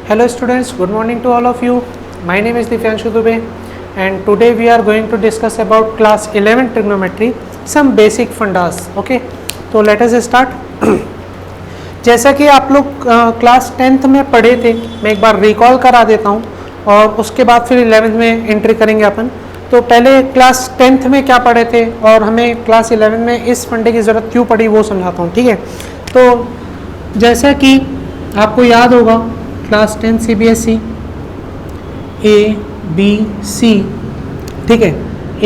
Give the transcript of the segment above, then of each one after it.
Hello students, good morning to all of you. My name is Divyanshu Dubey and today we are going to discuss about class 11 trigonometry, some basic fundas. Okay, तो let us start. जैसा कि आप लोग class 10th में पढ़े थे, मैं एक बार रिकॉल करा देता हूँ और उसके बाद फिर 11th में एंट्री करेंगे अपन. तो पहले क्लास 10th में क्या पढ़े थे और हमें क्लास 11 में इस फंडे की ज़रूरत क्यों पड़ी वो समझाता हूँ. ठीक है, तो जैसा कि आपको याद होगा क्लास 10 CBSE ABC, ठीक है,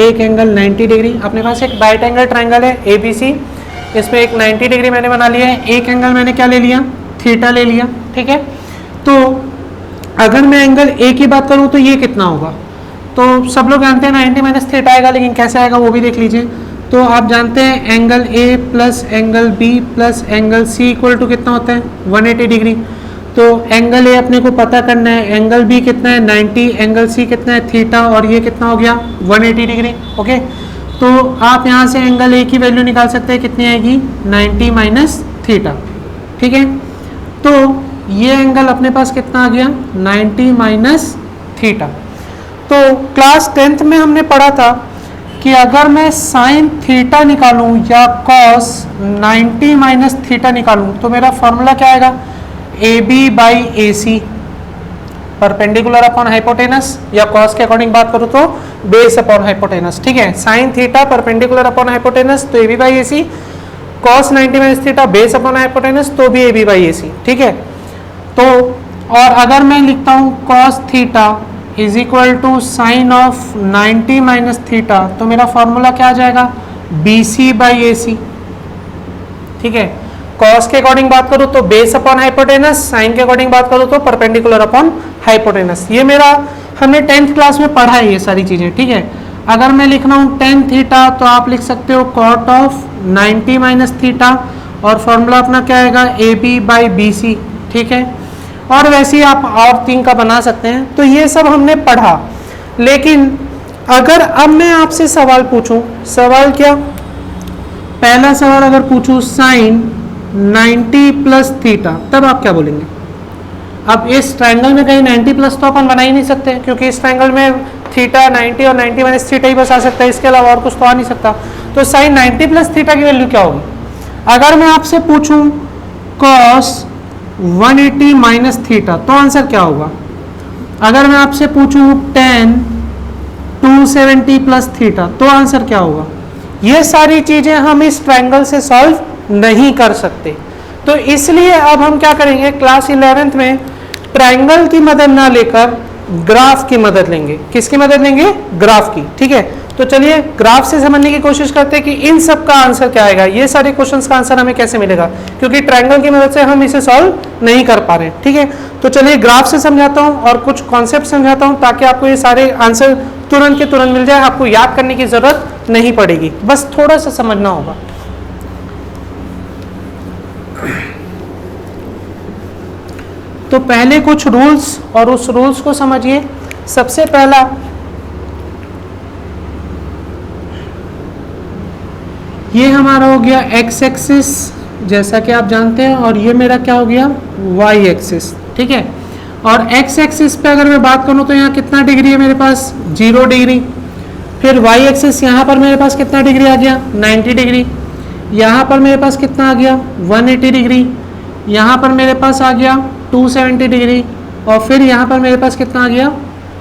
एक एंगल 90 डिग्री. अपने पास एक राइट एंगल ट्रायंगल है ABC, इसमें एक 90 डिग्री मैंने बना लिया है. एक एंगल मैंने क्या ले लिया, थीटा ले लिया. ठीक है, तो अगर मैं एंगल A की बात करूं तो ये कितना होगा, तो सब लोग जानते हैं 90 माइनस थीटा आएगा, लेकिन कैसे आएगा वो भी देख लीजिए. तो आप जानते हैं angle A plus angle B plus angle C equal to कितना होता है 180 डिग्री. तो एंगल A अपने को पता करना है, एंगल B कितना है 90, एंगल C कितना है थीटा, और ये कितना हो गया 180 डिग्री. ओके, तो आप यहाँ से एंगल A की वैल्यू निकाल सकते हैं, कितनी आएगी 90 माइनस थीटा. ठीक है, तो ये एंगल अपने पास कितना आ गया 90 माइनस थीटा. तो क्लास 10th में हमने पढ़ा था कि अगर मैं साइन थीटा निकालूं या कॉस 90 माइनस थीटा निकालूं तो मेरा फॉर्मूला क्या आएगा, AB by AC perpendicular upon hypotenuse, या कॉस के अकॉर्डिंग बात करूं तो बेस अपॉन हाइपोटेनस. ठीक है, sine theta perpendicular upon hypotenuse तो AB by AC, cos 90 minus theta base upon hypotenuse तो भी AB बाई AC. ठीक है, तो और अगर मैं लिखता हूं cos theta is equal to sine of 90 minus theta तो मेरा फॉर्मूला क्या आ जाएगा BC बाई AC. ठीक है, कॉस के अकॉर्डिंग बात करूं तो बेस अपॉन हाइपोटेनस, साइन के अकॉर्डिंग बात करूं तो परपेंडिकुलर अपॉन हाइपोटेनस. ये मेरा हमने 10th क्लास में पढ़ा है ये सारी चीजें. ठीक है, अगर मैं लिख रहा हूं tan थीटा तो आप लिख सकते हो कॉट ऑफ 90 माइनस थीटा, और फॉर्मूला अपना क्या आएगा AB बाई BC. ठीक है, और वैसे ही आप और 3 का बना सकते हैं. तो ये सब हमने पढ़ा, लेकिन अगर अब मैं आपसे सवाल पूछूं, सवाल क्या, पहला सवाल अगर पूछूं साइन 90 प्लस थीटा, तब आप क्या बोलेंगे. अब इस ट्रायंगल में कहीं 90 प्लस तो अपन बना ही नहीं सकते, क्योंकि इस ट्रायंगल में थीटा 90 और 90 माइनस थीटा ही बस आ सकता है, इसके अलावा और कुछ तो आ नहीं सकता. तो साइन 90 प्लस थीटा की वैल्यू क्या होगी. अगर मैं आपसे पूछूं कॉस 180 माइनस थीटा तो आंसर क्या होगा. अगर मैं आपसे पूछूं tan 270 प्लस थीटा तो आंसर क्या होगा. ये सारी चीजें हम इस ट्रायंगल से सॉल्व नहीं कर सकते. तो इसलिए अब हम क्या करेंगे, क्लास 11th में ट्रायंगल की मदद ना लेकर ग्राफ की मदद लेंगे. किसकी मदद लेंगे, ग्राफ की. ठीक है, तो चलिए ग्राफ से समझने की कोशिश करते हैं कि इन सब का आंसर क्या आएगा, ये सारे क्वेश्चंस का आंसर हमें कैसे मिलेगा, क्योंकि ट्रायंगल की मदद से हम इसे सॉल्व नहीं कर पा रहे. ठीक है, तो चलिए ग्राफ से समझाता हूँ और कुछ कॉन्सेप्ट समझाता हूँ ताकि आपको ये सारे आंसर तुरंत के तुरंत मिल जाए, आपको याद करने की जरूरत नहीं पड़ेगी, बस थोड़ा सा समझना होगा. तो पहले कुछ रूल्स, और उस रूल्स को समझिए. सबसे पहला, ये हमारा हो गया x एक्सिस जैसा कि आप जानते हैं, और ये मेरा क्या हो गया y एक्सिस. ठीक है, और x एक्सिस पे अगर मैं बात करूं तो यहाँ कितना डिग्री है मेरे पास 0 डिग्री. फिर y एक्सिस यहाँ पर मेरे पास कितना डिग्री आ गया 90 डिग्री. यहाँ पर मेरे पास कितना आ गया 180 डिग्री. यहाँ पर मेरे पास आ गया 270 डिग्री, और फिर यहाँ पर मेरे पास कितना आ गया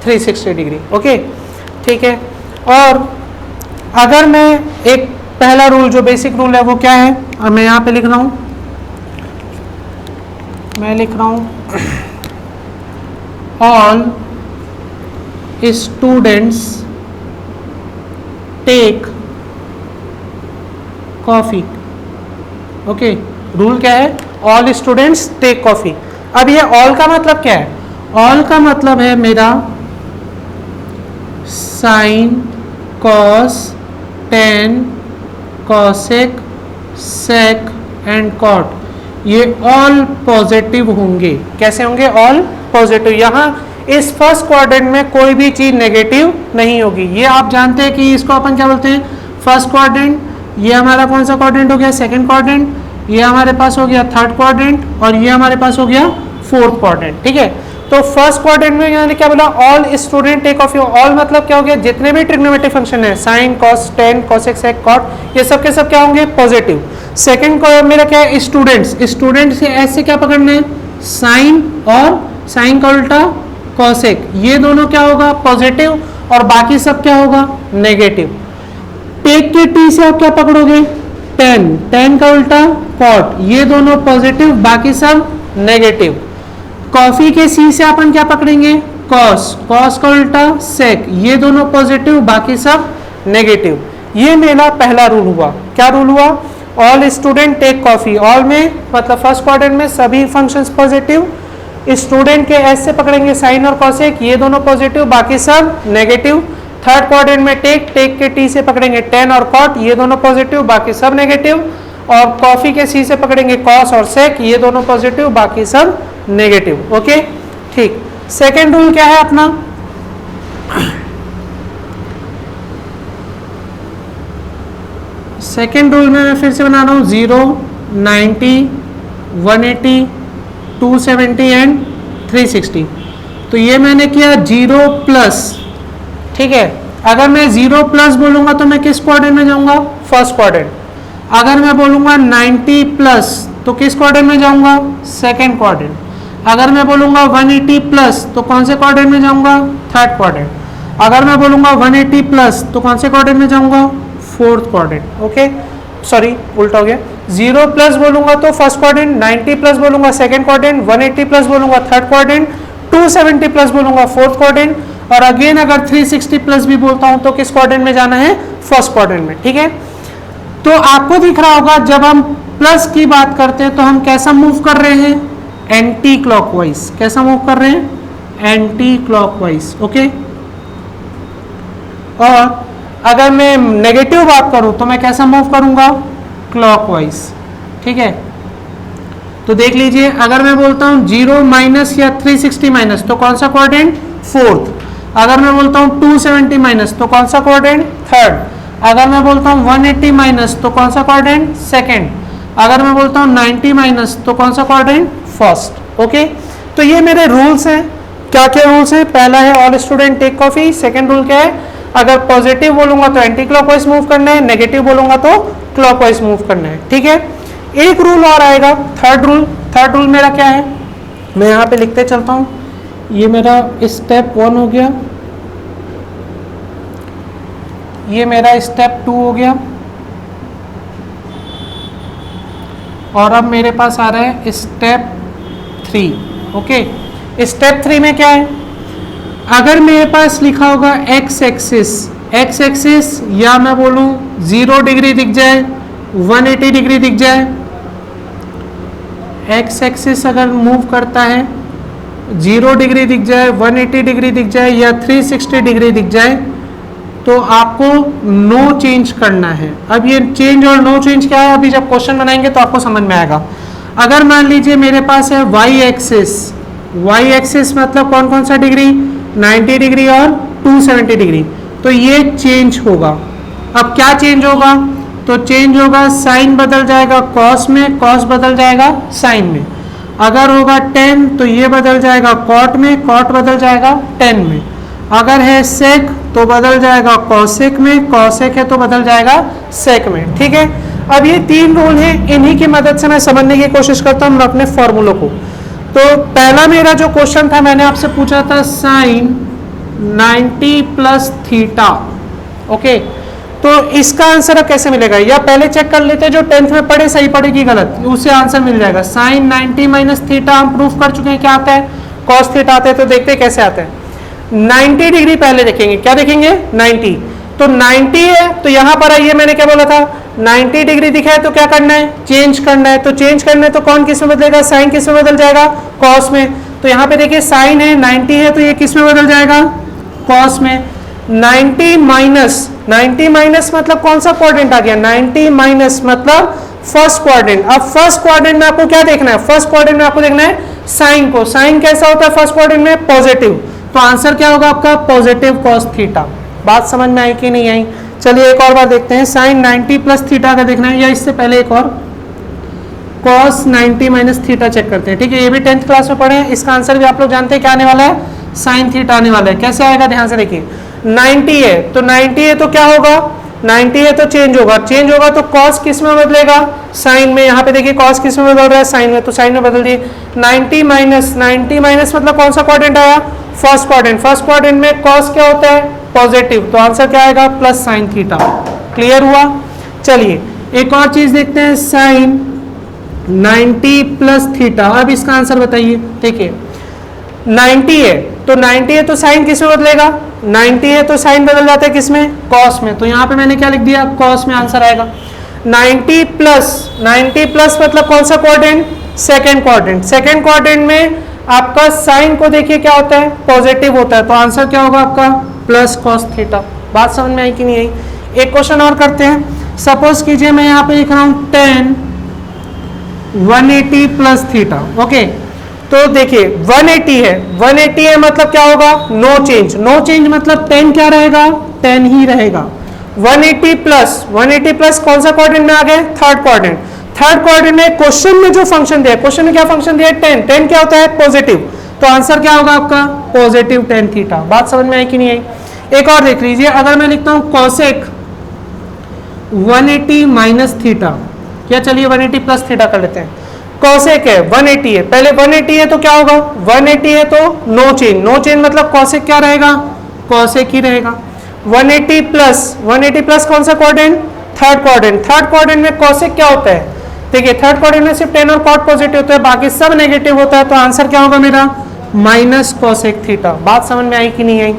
360 डिग्री. ओके, ठीक है, और अगर मैं एक पहला रूल जो बेसिक रूल है वो क्या है, और मैं यहाँ पे लिख रहा हूँ, मैं लिख रहा हूँ all students take coffee. Okay, rule क्या है, ऑल स्टूडेंट्स टेक कॉफी. अब ये ऑल का मतलब क्या है, ऑल का मतलब है मेरा sine cos tan cosec sec and cot, ये ऑल पॉजिटिव होंगे. कैसे होंगे, ऑल पॉजिटिव. यहाँ इस फर्स्ट क्वाड्रेंट में कोई भी चीज नेगेटिव नहीं होगी. ये आप जानते हैं कि इसको अपन क्या बोलते हैं, फर्स्ट क्वाड्रेंट. ये हमारा कौन सा क्वाड्रेंट हो गया, सेकंड क्वाड्रेंट. ये हमारे पास हो गया थर्ड क्वाड्रेंट, और ये हमारे पास हो गया फोर्थ क्वाड्रेंट. ठीक है, तो फर्स्ट क्वाड्रेंट में मैंने क्या बोला, all student take of your, all मतलब क्या हो गया, जितने भी ट्रिग्नोमेट्रिक फंक्शन है, sine cos tan cosec sec cot, ये सब के सब क्या होंगे, पॉजिटिव। सेकंड मेरा क्या है, स्टूडेंट्स, स्टूडेंट से ऐसे क्या पकड़ना है, साइन और साइन का उल्टा कॉसेक, ये दोनों क्या होगा, पॉजिटिव, और बाकी सब क्या होगा, नेगेटिव। टेक के टी से आप क्या पकड़ोगे, टेन, टेन का उल्टा कॉट, ये दोनों पॉजिटिव, बाकी सब नेगेटिव। कॉफी के सी से अपन क्या पकड़ेंगे, कॉस, कॉस का उल्टा सेक, ये दोनों पॉजिटिव, बाकी सब नेगेटिव। ये मेरा पहला रूल हुआ। क्या रूल हुआ, all student take coffee, all में मतलब फर्स्ट क्वाड्रेंट में सभी फंक्शंस पॉजिटिव, स्टूडेंट के एस से पकड़ेंगे साइन और कॉसेक, ये दोनों पॉजिटिव, बाकी सब नेगेटिव। थर्ड क्वाड्रेंट में टेक, टेक के टी से पकड़ेंगे टेन और कॉट, ये दोनों पॉजिटिव, बाकी सब नेगेटिव। और कॉफी के सी से पकड़ेंगे कॉस और सेक, ये दोनों पॉजिटिव, बाकी सब नेगेटिव। ओके, ठीक। सेकेंड रूल क्या है अपना, सेकेंड रूल में मैं फिर से बना रहा हूं, 0, 90, 180, 270 एंड 360। तो ये मैंने किया 0 प्लस, ठीक है। अगर मैं 0 प्लस बोलूंगा तो मैं किस क्वाड्रेंट में जाऊंगा, फर्स्ट क्वाड्रेंट। अगर मैं बोलूंगा 90 प्लस तो किस क्वाड्रेंट में जाऊंगा, सेकेंड क्वाड्रेंट। अगर मैं बोलूंगा 180 प्लस तो कौन से क्वाड्रेंट में जाऊंगा, थर्ड क्वाड्रेंट। अगर मैं बोलूंगा 180 प्लस तो कौन से क्वाड्रेंट में जाऊंगा, फोर्थ क्वाड्रेंट। ओके, सॉरी उल्टा हो गया। 0 प्लस बोलूंगा तो फर्स्ट क्वाड्रेंट, 90 प्लस बोलूंगा सेकेंड क्वाड्रेंट, 180 प्लस बोलूंगा थर्ड क्वाड्रेंट, 270 प्लस बोलूंगा फोर्थ क्वाड्रेंट, और अगेन अगर 360 प्लस भी बोलता हूं तो किस क्वाड्रेंट में जाना है, फर्स्ट क्वाड्रेंट में। ठीक है, तो आपको दिख रहा होगा जब हम प्लस की बात करते हैं तो हम कैसा मूव कर रहे हैं, एंटी क्लॉकवाइज। कैसा मूव कर रहे हैं, एंटी क्लॉकवाइज। ओके, और अगर मैं नेगेटिव बात करूं तो मैं कैसा मूव करूंगा, क्लॉकवाइज। ठीक है, तो देख लीजिए, अगर मैं बोलता हूं 0 माइनस या 360 माइनस तो कौन सा क्वाड्रेंट, फोर्थ। अगर मैं बोलता हूं 270 माइनस तो कौन सा क्वाड्रेंट, थर्ड। अगर मैं बोलता हूं 180 माइनस तो कौन सा क्वाड्रेंट, सेकंड। अगर मैं बोलता हूं 90 माइनस तो कौन सा क्वाड्रेंट, फर्स्ट। ओके, तो ये मेरे रूल्स हैं। क्या क्या रूल्स हैं, पहला है all student take coffee. Second rule क्या है, अगर पॉजिटिव बोलूंगा तो एंटी क्लॉकवाइज मूव करना है, नेगेटिव बोलूंगा तो क्लॉकवाइज मूव करना है। ठीक है, एक रूल और आएगा, थर्ड रूल। थर्ड रूल मेरा क्या है, मैं यहाँ पे लिखते चलता हूँ। ये मेरा स्टेप 1 हो गया, ये मेरा स्टेप 2 हो गया, और अब मेरे पास आ रहा है स्टेप 3। ओके, स्टेप 3 में क्या है, अगर मेरे पास लिखा होगा एक्स एक्सिस, एक्स एक्सिस या मैं बोलूं 0 डिग्री दिख जाए, 180 डिग्री दिख जाए, एक्स एक्सिस अगर मूव करता है 0 डिग्री दिख जाए, 180 डिग्री दिख जाए या 360 डिग्री दिख जाए, तो आपको नो चेंज करना है। अब ये चेंज और नो चेंज क्या है, अभी जब क्वेश्चन बनाएंगे तो आपको समझ में आएगा। अगर मान लीजिए मेरे पास है वाई एक्सिस, वाई एक्सिस मतलब कौन कौन सा डिग्री, 90 डिग्री और 270 डिग्री, तो ये चेंज होगा। अब क्या चेंज होगा, तो चेंज होगा, साइन बदल जाएगा कॉस में, कॉस बदल जाएगा साइन में। अगर होगा 10 तो ये बदल जाएगा कॉट में, कॉट बदल जाएगा 10 में। अगर है सेक तो बदल जाएगा कॉसेक में, कॉसेक है तो बदल जाएगा सेक में। ठीक है, अब ये 3 रूल हैं, इन्हीं की मदद से मैं समझने की कोशिश करता हूँ अपने फॉर्मूलों को। तो पहला मेरा जो क्वेश्चन था, मैंने आपसे पूछा था साइन 90 प्लस थीटा। ओके, तो इसका आंसर अब कैसे मिलेगा, या पहले चेक कर लेते हैं जो 10th में पढ़े सही पढ़े कि गलत, उससे आंसर मिल जाएगा। साइन 90 माइनस थीटा हम प्रूफ कर चुके हैं क्या आता है, कॉस थीटा आता है। तो देखते हैं कैसे आता है। 90 डिग्री पहले देखेंगे, क्या देखेंगे, 90। तो 90 है तो यहाँ पर आइए, मैंने क्या बोला था, 90 डिग्री दिखा है तो क्या करना है, चेंज करना है। तो चेंज करना है तो कौन किस में बदलेगा, साइन किस में बदल जाएगा, कॉस में। तो यहाँ पे देखिए साइन है, 90 है तो ये किस में बदल जाएगा, कॉस में। 90 माइनस मतलब कौन सा क्वाड्रेंट आ गया, 90 माइनस मतलब फर्स्ट क्वाड्रेंट। अब फर्स्ट क्वाड्रेंट में आपको क्या देखना है, फर्स्ट क्वाड्रेंट में आपको देखना है साइन को। साइन कैसा होता है फर्स्ट क्वाड्रेंट में, पॉजिटिव। तो आंसर क्या होगा आपका, पॉजिटिव कॉस थीटा। बात समझ में आई कि नहीं आई, चलिए एक और बार देखते हैं। साइन 90 प्लस थीटा का देखना है, या इससे पहले एक और cos 90 माइनस थीटा चेक करते हैं, ठीक है। ये भी 10th क्लास में पढ़े हैं, इसका आंसर भी आप लोग जानते हैं क्या आने वाला है, साइन थीटा आने वाला है। कैसे आएगा ध्यान से देखिए, 90 है तो 90 है तो क्या होगा, 90 है तो चेंज होगा, चेंज होगा तो cos किस में बदलेगा, साइन में। यहाँ पे देखिए cos किस में बदल रहा है, साइन में, तो साइन में बदल दिए। 90 माइनस मतलब कौन सा क्वाड्रेंट आया, फर्स्ट क्वाड्रेंट। फर्स्ट क्वाड्रेंट में cos क्या होता है, पॉजिटिव, तो आंसर क्या आएगा, प्लस साइन थीटा। क्लियर हुआ। चलिए एक और चीज देखते हैं, साइन 90 प्लस थीटा। अब इसका आंसर बताइए। देखिए 90 है तो 90 है तो साइन किस में बदलेगा, 90 है तो साइन बदल जाता है किस में, कॉस में। तो यहाँ पे मैंने क्या लिख दिया, कॉस में आंसर आएगा। 90 प्लस मतलब कौन सा quadrant, second quadrant. Second quadrant में आपका साइन को देखिए क्या होता है, पॉजिटिव होता है, तो आंसर क्या होगा आपका, प्लस कॉस थीटा। बात समझ में आई कि नहीं आई। एक क्वेश्चन और करते हैं। सपोज कीजिए मैं यहाँ पे लिख रहा हूँ 10 180 प्लस थीटा। ओके, तो देखिए 180 है, 180 है मतलब क्या होगा, नो चेंज। नो चेंज मतलब 10 क्या रहेगा, 10 ही रहेगा। 180 प्लस कौन सा क्वाड्रेंट में आ गए, थर्ड क्वाड्रेंट। थर्ड क्वाड्रेंट में क्वेश्चन में जो फंक्शन दिया, क्वेश्चन में क्या फंक्शन दिया है, 10। 10 क्या होता है, पॉजिटिव, तो आंसर क्या होगा आपका, पॉजिटिव 10 थीटा। बात समझ में आई कि नहीं आई। एक और देख लीजिए, अगर मैं लिखता हूं कोसेक 180 माइनस थीटा, या चलिए 180 प्लस थीटा कर लेते हैं। कोसेक है 180 है, पहले 180 है तो क्या होगा, 180 है तो नो चेंज। नो चेंज मतलब कोसेक क्या रहेगा, कोसेक ही रहेगा। 180 प्लस कौन सा quadrant, third quadrant. Third quadrant में कोसेक क्या होता है, देखिए थर्ड क्वाड्रेंट में सिर्फ टेन और कॉट पॉजिटिव होता है, बाकी सब नेगेटिव होता है, तो आंसर क्या होगा मेरा, माइनस कोसेक थीटा। बात समझ में आई कि नहीं आई।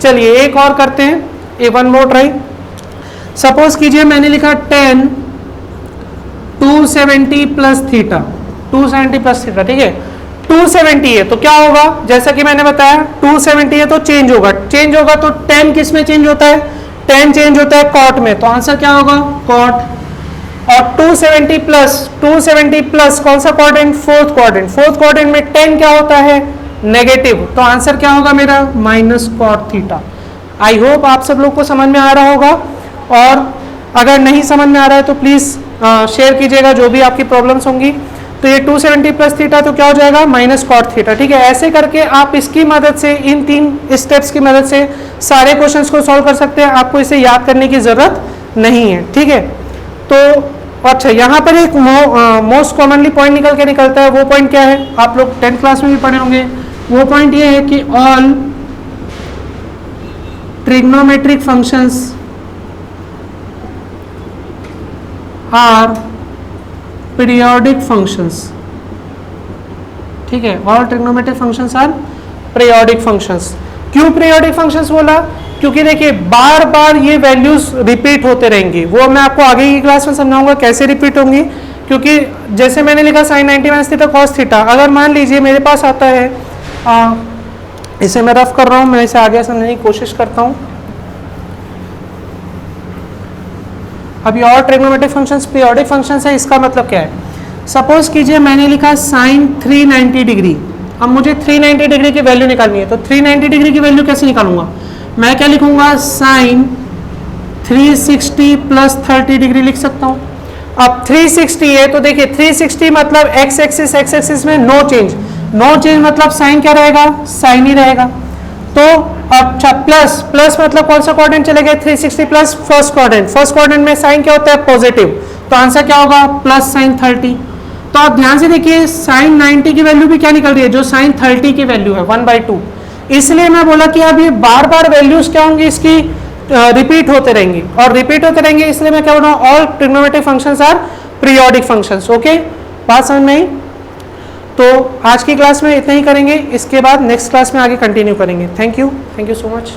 चलिए एक और करते हैं, ए वन मोर ट्राई। सपोज कीजिए मैंने लिखा 10 270 प्लस थीटा, 270 प्लस थीटा, ठीक है। 270 है तो क्या होगा, जैसा कि मैंने बताया 270 है तो चेंज होगा, चेंज होगा तो 10 किस में चेंज होता है, 10 चेंज होता है कॉट में, तो आंसर क्या होगा, कॉट। और 270 प्लस कौन सा quadrant, fourth quadrant. Fourth quadrant में 10 क्या होता है, नेगेटिव, तो आंसर क्या होगा मेरा, minus cot theta. I hope आप सब लोग को समझ में आ रहा होगा, और अगर नहीं समझ में आ रहा है तो प्लीज शेयर कीजिएगा जो भी आपकी प्रॉब्लम्स होंगी। तो ये 270 प्लस थीटा तो क्या हो जाएगा, माइनस कॉट थीटा, ठीक है। ऐसे करके आप इसकी मदद से, इन 3 स्टेप्स की मदद से सारे क्वेश्चंस को सॉल्व कर सकते हैं, आपको इसे याद करने की जरूरत नहीं है, ठीक है। तो अच्छा, यहाँ पर एक मोस्ट कॉमनली पॉइंट निकल के निकलता है, वो पॉइंट क्या है, आप लोग 10th क्लास में भी पढ़े होंगे। वो पॉइंट ये है कि all trigonometric functions are periodic functions, ठीक है। All trigonometric functions are periodic functions. क्यों पीरियोडिक फंक्शंस बोला, क्योंकि देखिए बार बार ये वैल्यूज रिपीट होते रहेंगी, वो मैं आपको आगे की क्लास में समझाऊंगा कैसे रिपीट होंगी। क्योंकि जैसे मैंने लिखा sine 90 minus theta cos theta, अगर मान लीजिए मेरे पास आता है, इसे मैं रफ कर रहा हूँ, मैं इसे आगे समझने की कोशिश करता हूँ। अभी और ट्रिग्नोमेट्रिक फंक्शंस पीरियोडिक फंक्शंस है, इसका मतलब क्या है। सपोज कीजिए मैंने लिखा साइन 390 डिग्री, अब मुझे 390 डिग्री की वैल्यू निकालनी है, तो 390 डिग्री की वैल्यू कैसे निकालूंगा, मैं क्या लिखूंगा, साइन 360 प्लस 30 डिग्री लिख सकता हूं। अब 360 है तो देखिए 360 मतलब एक्स एक्सिस में नो चेंज मतलब साइन क्या रहेगा, साइन ही रहेगा। तो अच्छा प्लस मतलब कौन सा क्वाड्रेंट चले गए, 360 प्लस फर्स्ट क्वाड्रेंट में साइन क्या होता है, पॉजिटिव, तो आंसर क्या होगा, प्लस साइन 30। तो आप ध्यान से देखिए साइन 90 की वैल्यू भी क्या निकल रही है, जो साइन 30 की वैल्यू है 1/2। इसलिए मैं बोला कि अब ये बार बार वैल्यूज क्या होंगी इसकी, रिपीट होते रहेंगी, और रिपीट होते रहेंगे, इसलिए मैं क्या बोल रहा हूँ, all trigonometric functions are periodic functions. Okay, बात समझ में आई। तो आज की क्लास में इतना ही करेंगे, इसके बाद नेक्स्ट क्लास में आगे कंटिन्यू करेंगे। Thank you so much.